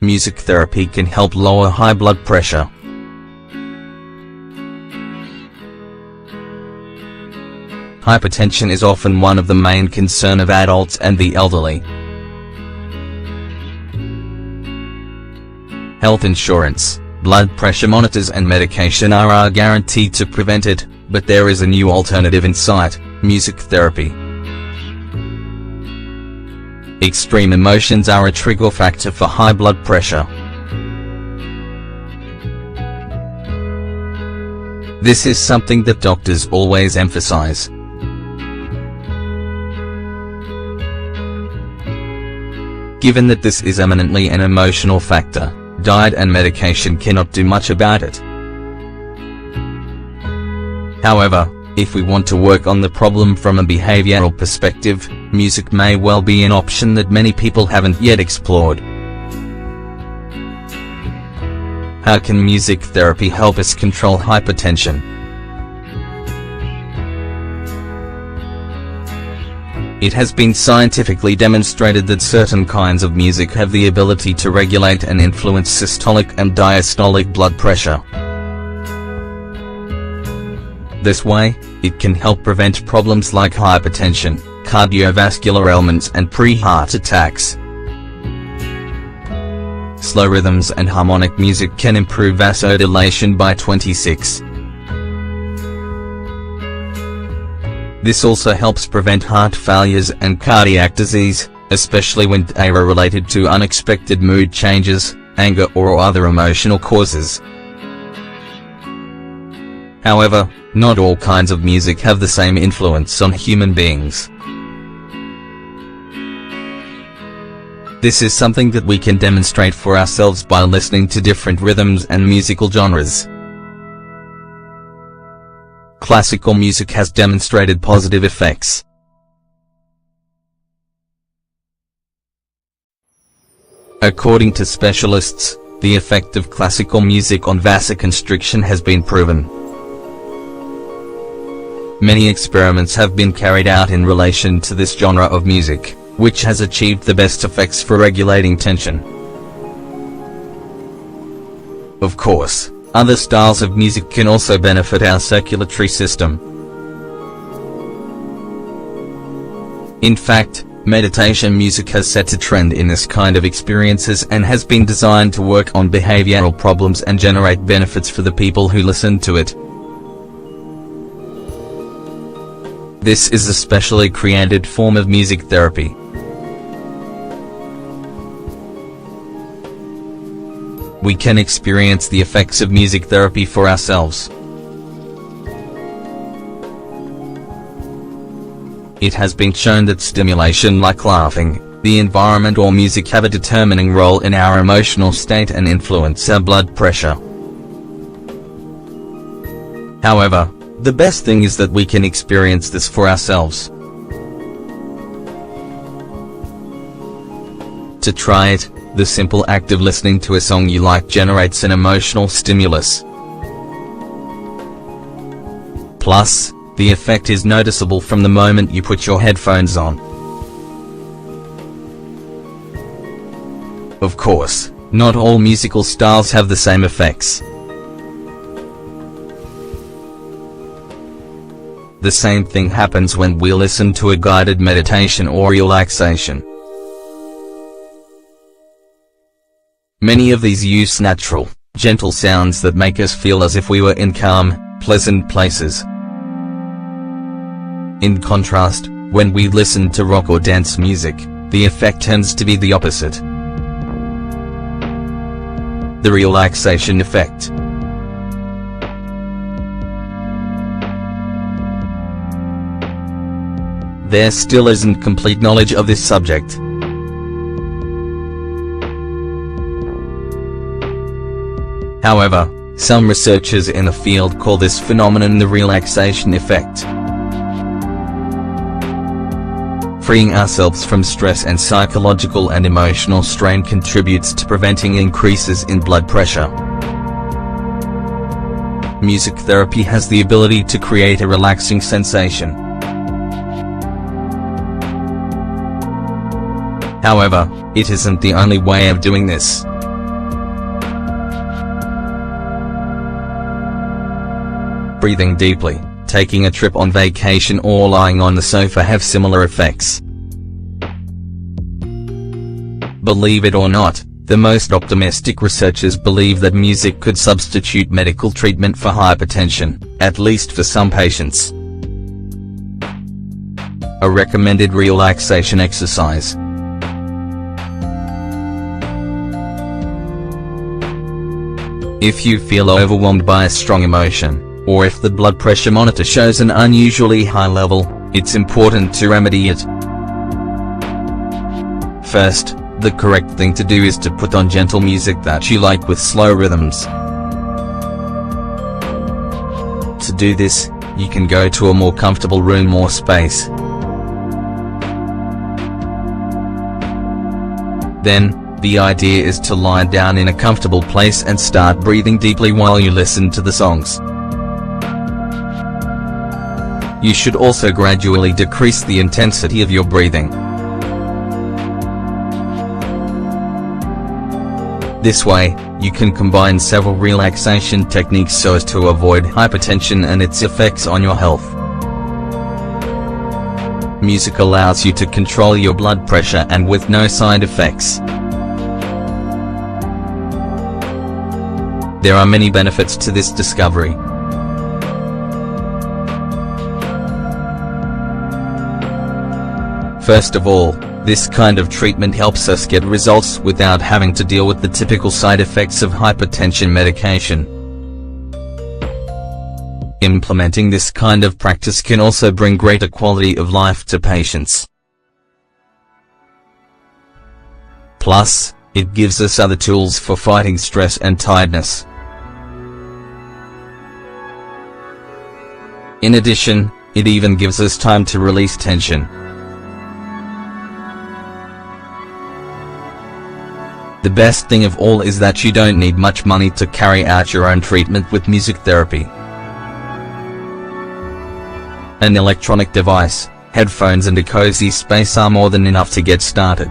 music therapy can help lower high blood pressure. Hypertension is often one of the main concerns of adults and the elderly. Health insurance, blood pressure monitors and medication are guaranteed to prevent it, but there is a new alternative in sight: music therapy. Extreme emotions are a trigger factor for high blood pressure. This is something that doctors always emphasize. Given that this is eminently an emotional factor, diet and medication cannot do much about it. However, if we want to work on the problem from a behavioral perspective, music may well be an option that many people haven't yet explored. How can music therapy help us control hypertension? It has been scientifically demonstrated that certain kinds of music have the ability to regulate and influence systolic and diastolic blood pressure. This way, it can help prevent problems like hypertension, cardiovascular ailments and pre-heart attacks. Slow rhythms and harmonic music can improve vasodilation by 26. This also helps prevent heart failures and cardiac disease, especially when they are related to unexpected mood changes, anger or other emotional causes. However, not all kinds of music have the same influence on human beings. This is something that we can demonstrate for ourselves by listening to different rhythms and musical genres. Classical music has demonstrated positive effects. According to specialists, the effect of classical music on vasoconstriction has been proven. Many experiments have been carried out in relation to this genre of music, which has achieved the best effects for regulating tension. Of course, other styles of music can also benefit our circulatory system. In fact, meditation music has set a trend in this kind of experiences and has been designed to work on behavioral problems and generate benefits for the people who listen to it. This is a specially created form of music therapy. We can experience the effects of music therapy for ourselves. It has been shown that stimulation like laughing, the environment or music have a determining role in our emotional state and influence our blood pressure. However, the best thing is that we can experience this for ourselves. To try it, the simple act of listening to a song you like generates an emotional stimulus. Plus, the effect is noticeable from the moment you put your headphones on. Of course, not all musical styles have the same effects. The same thing happens when we listen to a guided meditation or relaxation. Many of these use natural, gentle sounds that make us feel as if we were in calm, pleasant places. In contrast, when we listen to rock or dance music, the effect tends to be the opposite. The relaxation effect. There still isn't complete knowledge of this subject. However, some researchers in the field call this phenomenon the relaxation effect. Freeing ourselves from stress and psychological and emotional strain contributes to preventing increases in blood pressure. Music therapy has the ability to create a relaxing sensation. However, it isn't the only way of doing this. breathing deeply, taking a trip on vacation or lying on the sofa have similar effects. Believe it or not, the most optimistic researchers believe that music could substitute medical treatment for hypertension, at least for some patients. A recommended relaxation exercise. If you feel overwhelmed by a strong emotion, or if the blood pressure monitor shows an unusually high level, it's important to remedy it. First, the correct thing to do is to put on gentle music that you like with slow rhythms. To do this, you can go to a more comfortable room or space. Then, the idea is to lie down in a comfortable place and start breathing deeply while you listen to the songs. You should also gradually decrease the intensity of your breathing. This way, you can combine several relaxation techniques so as to avoid hypertension and its effects on your health. Music allows you to control your blood pressure and with no side effects. There are many benefits to this discovery. First of all, this kind of treatment helps us get results without having to deal with the typical side effects of hypertension medication. Implementing this kind of practice can also bring greater quality of life to patients. Plus, it gives us other tools for fighting stress and tiredness. In addition, it even gives us time to release tension. The best thing of all is that you don't need much money to carry out your own treatment with music therapy. An electronic device, headphones and a cozy space are more than enough to get started.